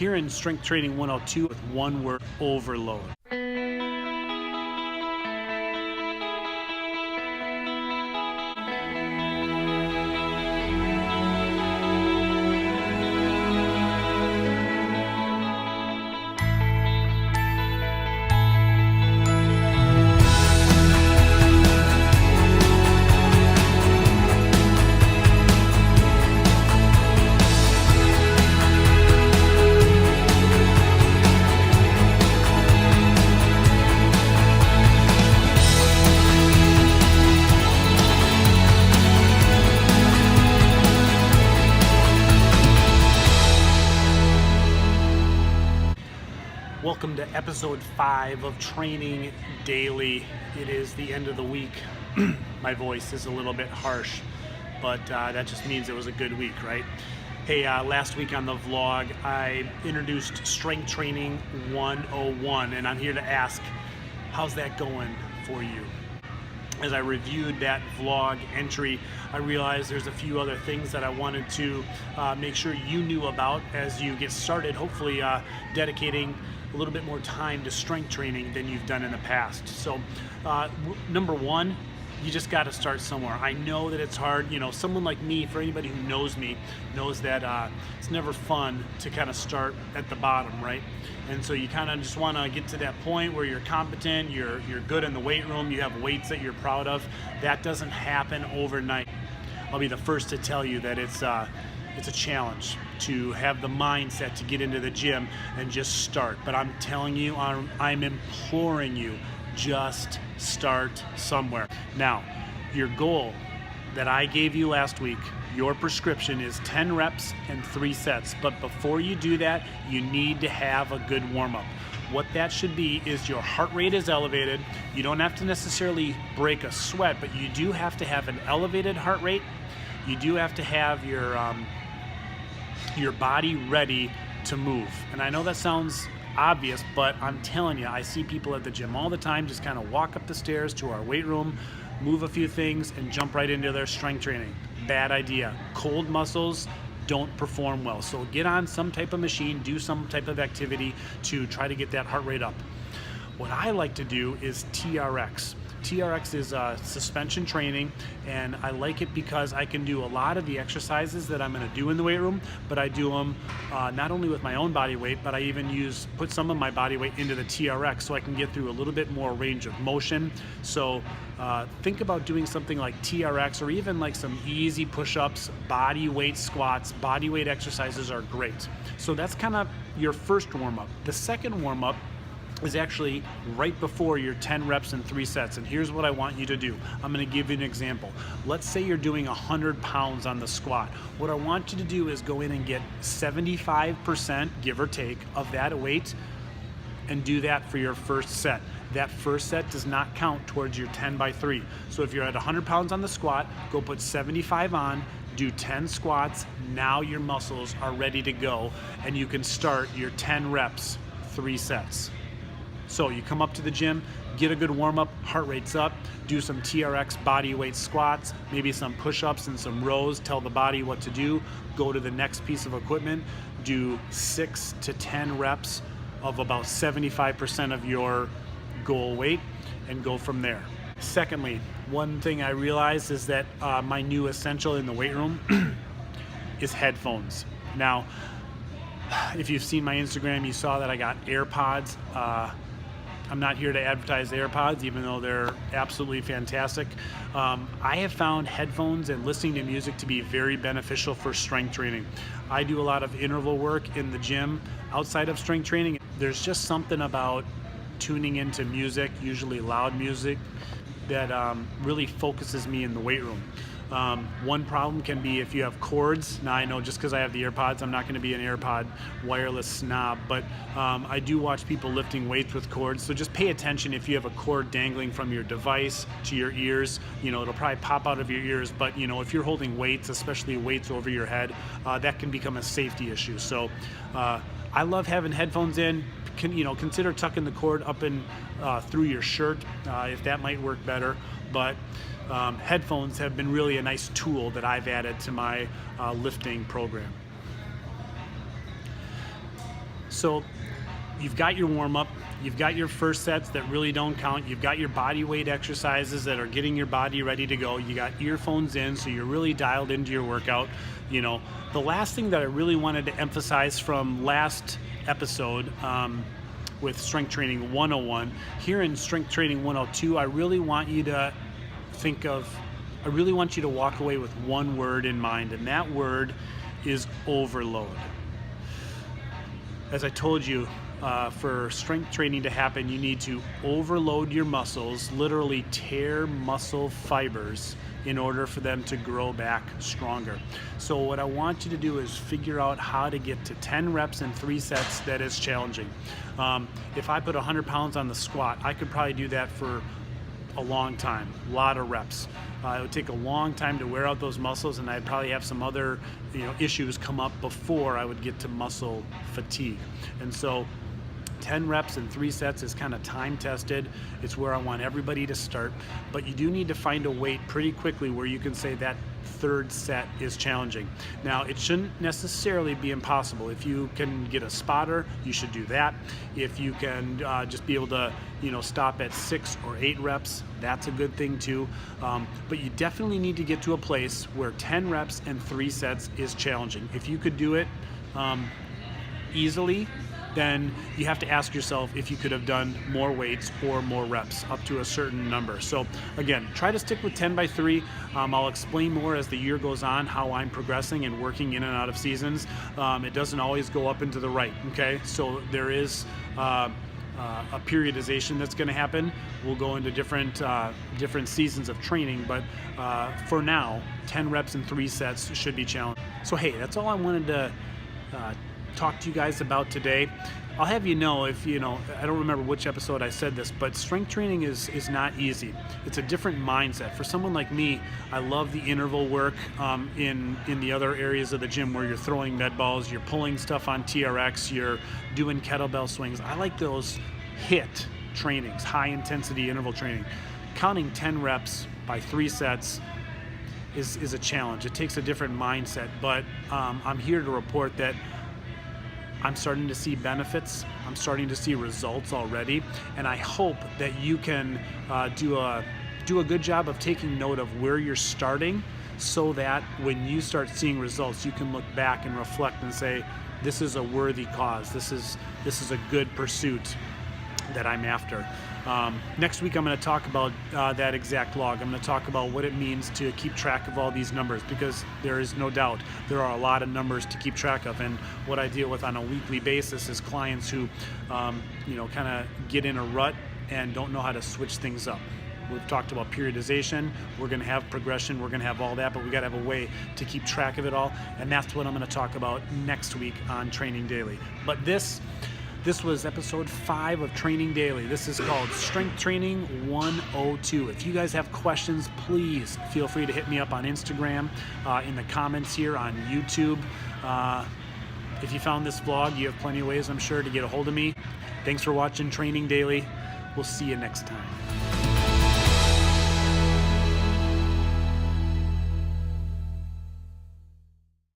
here in Strength Training 102 with one word: overload. Welcome to episode 5 of Training Daily. It is the end of the week. My voice is a little bit harsh, but that just means it was a good week, right? Hey, last week on the vlog, I introduced Strength Training 101, and I'm here to ask, how's that going for you? As I reviewed that vlog entry, I realized there's a few other things that I wanted to make sure you knew about as you get started, hopefully dedicating a little bit more time to strength training than you've done in the past. So number one, you just got to start somewhere. I know that it's hard. You know, someone like me, for anybody who knows me, knows that it's never fun to kind of start at the bottom, right? And so you kind of just want to get to that point where you're competent, you're good in the weight room, you have weights that you're proud of. That doesn't happen overnight. I'll be the first to tell you that it's a challenge to have the mindset to get into the gym and just start. But I'm telling you, I'm imploring you, just start somewhere. Now, your goal that I gave you last week, your prescription is 10 reps and 3 sets. But before you do that, you need to have a good warm-up. What that should be is your heart rate is elevated. You don't have to necessarily break a sweat, but you do have to have an elevated heart rate. You do have to have your body ready to move. And I know that sounds obvious, but I'm telling you, I see people at the gym all the time just kind of walk up the stairs to our weight room, move a few things, and jump right into their strength training. Bad idea. Cold muscles don't perform well. So get on some type of machine, do some type of activity to try to get that heart rate up. What I like to do is TRX. TRX is suspension training, and I like it because I can do a lot of the exercises that I'm going to do in the weight room, but I do them not only with my own body weight, but I even put some of my body weight into the TRX so I can get through a little bit more range of motion. So think about doing something like TRX or even like some easy push-ups, body weight squats. Body weight exercises are great. So that's kind of your first warm-up. The second warm-up is actually right before your 10 reps and 3 sets. And here's what I want you to do. I'm gonna give you an example. Let's say you're doing 100 pounds on the squat. What I want you to do is go in and get 75%, give or take, of that weight and do that for your first set. That first set does not count towards your 10 by 3. So if you're at 100 pounds on the squat, go put 75 on, do 10 squats. Now your muscles are ready to go and you can start your 10 reps, 3 sets. So you come up to the gym, get a good warm-up, heart rate's up, do some TRX body weight squats, maybe some push-ups and some rows, tell the body what to do, go to the next piece of equipment, do 6 to 10 reps of about 75% of your goal weight, and go from there. Secondly, one thing I realized is that my new essential in the weight room is headphones. Now, if you've seen my Instagram, you saw that I got AirPods. I'm not here to advertise AirPods, even though they're absolutely fantastic. I have found headphones and listening to music to be very beneficial for strength training. I do a lot of interval work in the gym outside of strength training. There's just something about tuning into music, usually loud music, that really focuses me in the weight room. One problem can be if you have cords. Now I know just because I have the AirPods, I'm not going to be an AirPod wireless snob, but I do watch people lifting weights with cords. So just pay attention if you have a cord dangling from your device to your ears. You know, it'll probably pop out of your ears, but you know, if you're holding weights, especially weights over your head, that can become a safety issue. So I love having headphones in. Consider tucking the cord up in through your shirt if that might work better. But headphones have been really a nice tool that I've added to my lifting program. So you've got your warm-up, you've got your first sets that really don't count, you've got your body weight exercises that are getting your body ready to go, you got earphones in, so you're really dialed into your workout. The last thing that I really wanted to emphasize from last episode with Strength Training 101, here in Strength Training 102, I really want you to walk away with one word in mind, and that word is overload. As I told you, for strength training to happen, you need to overload your muscles, literally tear muscle fibers in order for them to grow back stronger. So what I want you to do is figure out how to get to 10 reps in 3 sets that is challenging. If I put 100 pounds on the squat, I could probably do that for a long time, a lot of reps. It would take a long time to wear out those muscles, and I'd probably have some other issues come up before I would get to muscle fatigue. And so 10 reps in 3 sets is kind of time tested. It's where I want everybody to start, but you do need to find a weight pretty quickly where you can say that 3rd set is challenging. Now, it shouldn't necessarily be impossible. If you can get a spotter, you should do that. If you can just be able to stop at 6 or 8 reps, that's a good thing too. But you definitely need to get to a place where 10 reps and 3 sets is challenging. If you could do it easily, then you have to ask yourself if you could have done more weights or more reps up to a certain number. So again, try to stick with 10 by 3. I'll explain more as the year goes on how I'm progressing and working in and out of seasons. It doesn't always go up and to the right, okay? So there is a periodization that's going to happen. We'll go into different seasons of training, but for now, 10 reps and 3 sets should be challenging. So hey, that's all I wanted to talk to you guys about today. I'll have you know, if I don't remember which episode I said this, but strength training is not easy. It's a different mindset. For someone like me, I love the interval work in the other areas of the gym where you're throwing med balls, you're pulling stuff on TRX, you're doing kettlebell swings. I like those HIIT trainings, high intensity interval training. Counting 10 reps by 3 sets is a challenge. It takes a different mindset, but I'm here to report that I'm starting to see benefits. I'm starting to see results already, and I hope that you can do a good job of taking note of where you're starting, so that when you start seeing results, you can look back and reflect and say, this is a worthy cause. This is a good pursuit that I'm after. Next week, I'm going to talk about that exact log. I'm going to talk about what it means to keep track of all these numbers, because there is no doubt there are a lot of numbers to keep track of. And what I deal with on a weekly basis is clients who, kind of get in a rut and don't know how to switch things up. We've talked about periodization. We're going to have progression. We're going to have all that, but we got to have a way to keep track of it all. And that's what I'm going to talk about next week on Training Daily. But this was episode 5 of Training Daily. This is called Strength Training 102. If you guys have questions, please feel free to hit me up on Instagram, in the comments here on YouTube. If you found this vlog, you have plenty of ways, I'm sure, to get a hold of me. Thanks for watching Training Daily. We'll see you next time.